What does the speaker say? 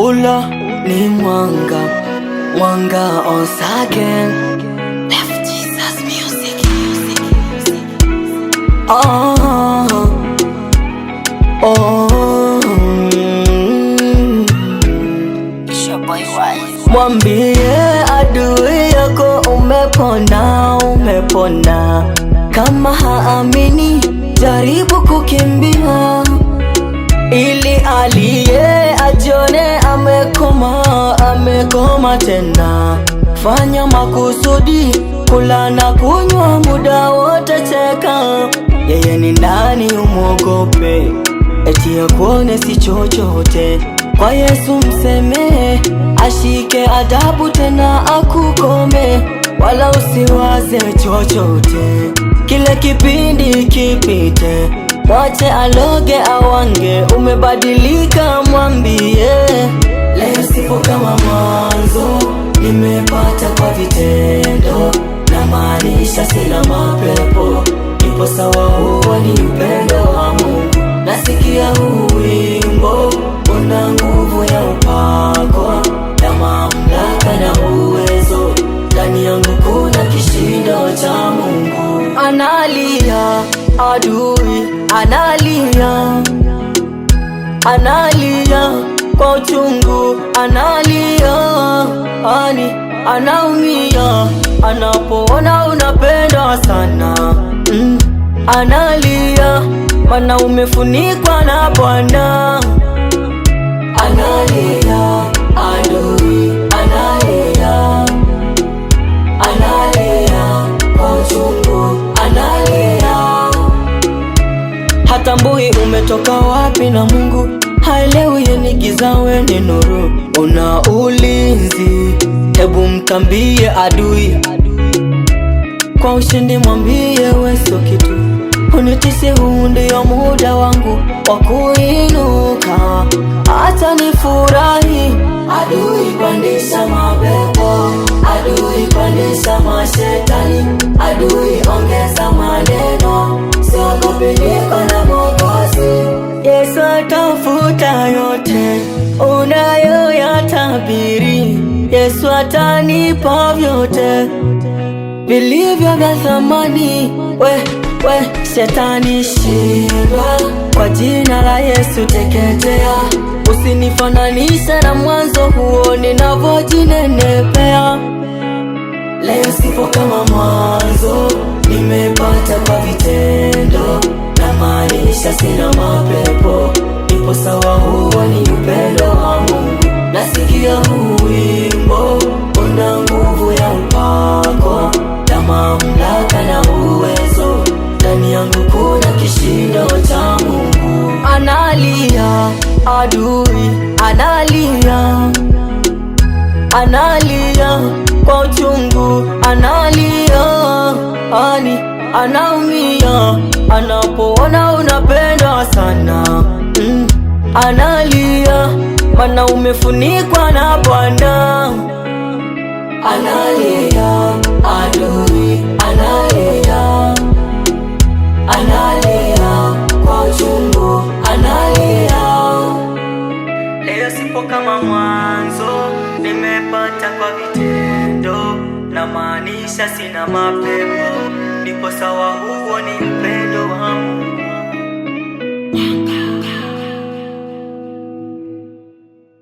ula ni mwanga, mwanga once again. Left Jesus music. Mwambie adui yako umepona, umepona. Kama haamini jaribu kukimbia, ili aliye ajone amekoma, amekoma tena. Fanya makusudi, kula na kunywa muda wote, cheka. Yeye ni nani umwogope, eti akuone si chochote. Kwa Yesu mseme, ashike adabu tena akukome. Wala usiwaze chochote, kile kipindi kipite. Mwache aloge awange, umebadilika mwambie. Leo sipo kama mwanzo, nimepata kwa vitendo. Na maanisha sina mapepo, nipo sawa, huo ni upendo wa Mungu. Nasikia huu wimbo, una nguvu ya upako na mamlaka na uwezo. Ndani yangu kuna kishindo cha Mungu. Analia adui, analia, analia kwa uchungu, analia, anaumia anapoona unapendwa sana. Analia mana umefunikwa na Bwana. Analia adui, analia, analia kwa uchungu, analia. Hatambui umetoka wapi na Mungu haelewi, yeni giza we ni nuru. Una ulinzi, hebu mkambie adui. Kwa ushindi mwambie we sio kitu. Unitise, huu ndio muda wangu wa kuinuka, hata nifurahi. Adui pandisha mapepo, adui pandisha mashetani, adui ongeza maneno. Siogopi, niko na Mwokozi. Yesu atafuta yote unayoyatabiri. Yesu atanipa vyote vilivyo vya thamani. We shetani shindwa, kwa jina la Yesu teketea. Usinifananisha na mwanzo huo ninavojinenepea. Leo sipo kama mwanzo, nimepata kwa vitendo. Na maanisha sina mapepo, nipo sawa, huo ni upendo wa Mungu. Nasikia huu wimbo, una nguvu ya upako na mamlaka na uwezo. Ndani yangu kuna kishindo cha Mungu. Analia adui, analia, analia kwa uchungu, analia, anaumia anapoona unapendwa sana. Analia mana umefunikwa na Bwana. Analia adui, analia, analia kwa uchungu, analia. Leo sipo kama mwanzo, nimepata kwa vitendo. Na maanisha sina mapepo, nipo sawa, huo ni upendo wa Mungu.